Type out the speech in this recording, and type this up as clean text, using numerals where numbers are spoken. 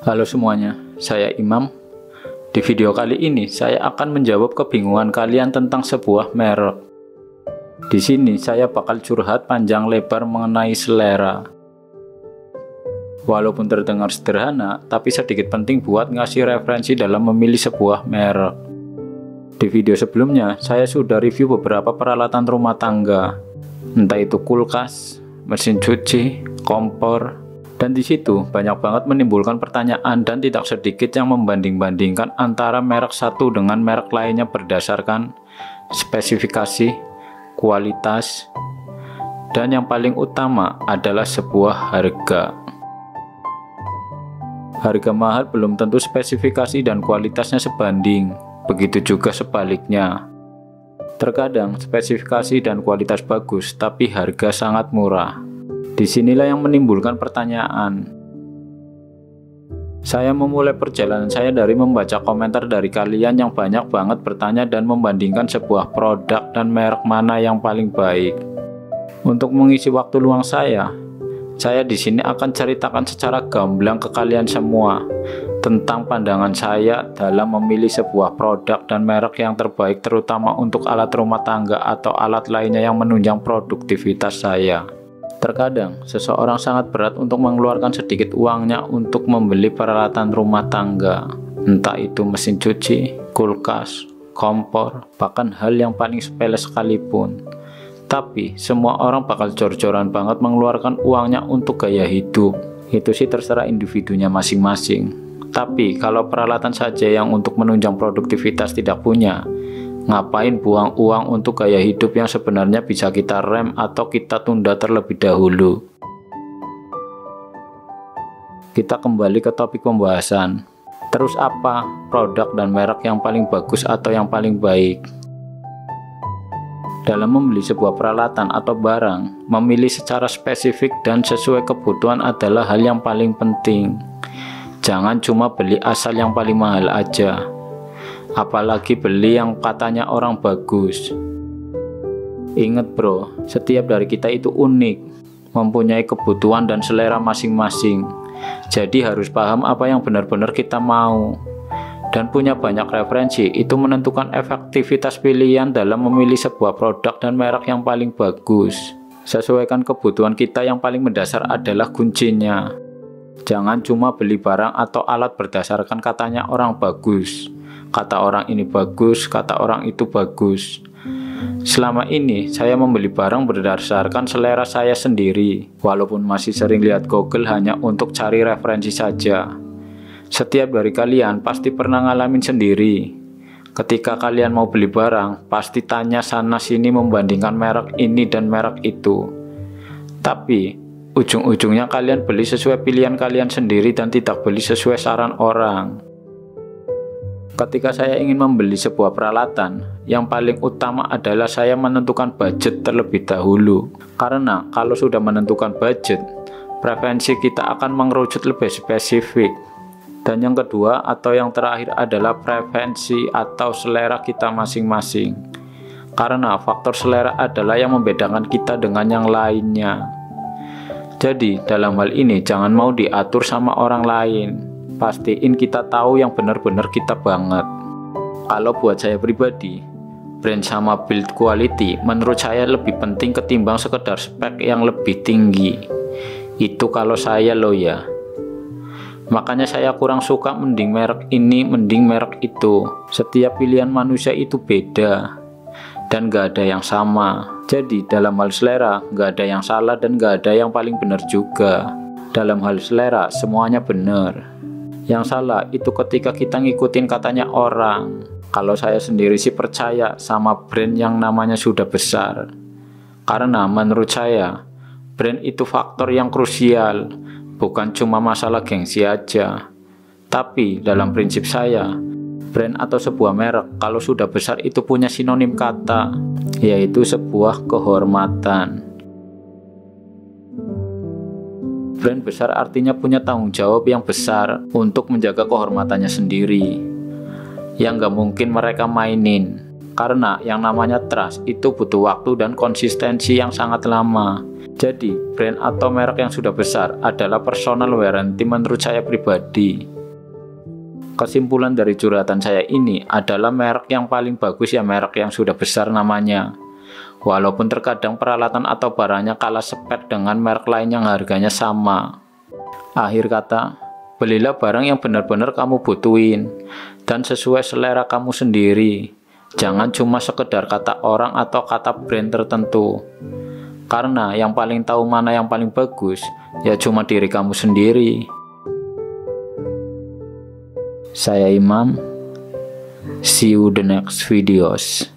Halo semuanya, saya Imam. Di video kali ini saya akan menjawab kebingungan kalian tentang sebuah merek. Di sini saya bakal curhat panjang lebar mengenai selera. Walaupun terdengar sederhana, tapi sedikit penting buat ngasih referensi dalam memilih sebuah merek. Di video sebelumnya, saya sudah review beberapa peralatan rumah tangga, entah itu kulkas, mesin cuci, kompor, dan di situ banyak banget menimbulkan pertanyaan dan tidak sedikit yang membanding-bandingkan antara merek satu dengan merek lainnya berdasarkan spesifikasi, kualitas, dan yang paling utama adalah sebuah harga. Harga mahal belum tentu spesifikasi dan kualitasnya sebanding, begitu juga sebaliknya. Terkadang spesifikasi dan kualitas bagus, tapi harga sangat murah. Disinilah yang menimbulkan pertanyaan. Saya memulai perjalanan saya dari membaca komentar dari kalian yang banyak banget bertanya dan membandingkan sebuah produk dan merek mana yang paling baik. Untuk mengisi waktu luang saya di sini akan ceritakan secara gamblang ke kalian semua tentang pandangan saya dalam memilih sebuah produk dan merek yang terbaik, terutama untuk alat rumah tangga atau alat lainnya yang menunjang produktivitas saya. Terkadang, seseorang sangat berat untuk mengeluarkan sedikit uangnya untuk membeli peralatan rumah tangga, entah itu mesin cuci, kulkas, kompor, bahkan hal yang paling sepele sekalipun. Tapi, semua orang bakal jor-joran banget mengeluarkan uangnya untuk gaya hidup. Itu sih terserah individunya masing-masing. Tapi, kalau peralatan saja yang untuk menunjang produktivitas tidak punya, ngapain buang uang untuk gaya hidup yang sebenarnya bisa kita rem atau kita tunda terlebih dahulu? Kita kembali ke topik pembahasan. Terus apa produk dan merek yang paling bagus atau yang paling baik? Dalam membeli sebuah peralatan atau barang, memilih secara spesifik dan sesuai kebutuhan adalah hal yang paling penting. Jangan cuma beli asal yang paling mahal aja. Apalagi beli yang katanya orang bagus. Ingat bro, setiap dari kita itu unik, mempunyai kebutuhan dan selera masing-masing. Jadi harus paham apa yang benar-benar kita mau. Dan punya banyak referensi, itu menentukan efektivitas pilihan dalam memilih sebuah produk dan merek yang paling bagus. Sesuaikan kebutuhan kita, yang paling mendasar adalah kuncinya. Jangan cuma beli barang atau alat berdasarkan katanya orang bagus. Kata orang ini bagus, kata orang itu bagus. Selama ini saya membeli barang berdasarkan selera saya sendiri, walaupun masih sering lihat Google hanya untuk cari referensi saja. Setiap dari kalian pasti pernah ngalamin sendiri. Ketika kalian mau beli barang, pasti tanya sana sini membandingkan merek ini dan merek itu. Tapi ujung-ujungnya kalian beli sesuai pilihan kalian sendiri dan tidak beli sesuai saran orang. Ketika saya ingin membeli sebuah peralatan, yang paling utama adalah saya menentukan budget terlebih dahulu. Karena kalau sudah menentukan budget, preferensi kita akan mengerucut lebih spesifik. Dan yang kedua atau yang terakhir adalah preferensi atau selera kita masing-masing. Karena faktor selera adalah yang membedakan kita dengan yang lainnya. Jadi dalam hal ini jangan mau diatur sama orang lain. Pastiin kita tahu yang benar-benar kita banget. Kalau buat saya pribadi, brand sama build quality menurut saya lebih penting ketimbang sekedar spek yang lebih tinggi. Itu kalau saya loh ya. Makanya saya kurang suka mending merek ini, mending merek itu. Setiap pilihan manusia itu beda dan gak ada yang sama. Jadi dalam hal selera gak ada yang salah dan gak ada yang paling benar juga. Dalam hal selera semuanya benar. Yang salah itu ketika kita ngikutin katanya orang. Kalau saya sendiri sih percaya sama brand yang namanya sudah besar. Karena menurut saya, brand itu faktor yang krusial. Bukan cuma masalah gengsi aja. Tapi dalam prinsip saya, brand atau sebuah merek kalau sudah besar itu punya sinonim kata, yaitu sebuah kehormatan. Brand besar artinya punya tanggung jawab yang besar untuk menjaga kehormatannya sendiri, yang gak mungkin mereka mainin. Karena yang namanya trust itu butuh waktu dan konsistensi yang sangat lama. Jadi, brand atau merek yang sudah besar adalah personal warranty menurut saya pribadi. Kesimpulan dari curhatan saya ini adalah merek yang paling bagus ya merek yang sudah besar namanya. Walaupun terkadang peralatan atau barangnya kalah spek dengan merek lain yang harganya sama. Akhir kata, belilah barang yang benar-benar kamu butuhin dan sesuai selera kamu sendiri. Jangan cuma sekedar kata orang atau kata brand tertentu. Karena yang paling tahu mana yang paling bagus, ya cuma diri kamu sendiri. Saya Imam. See you the next videos.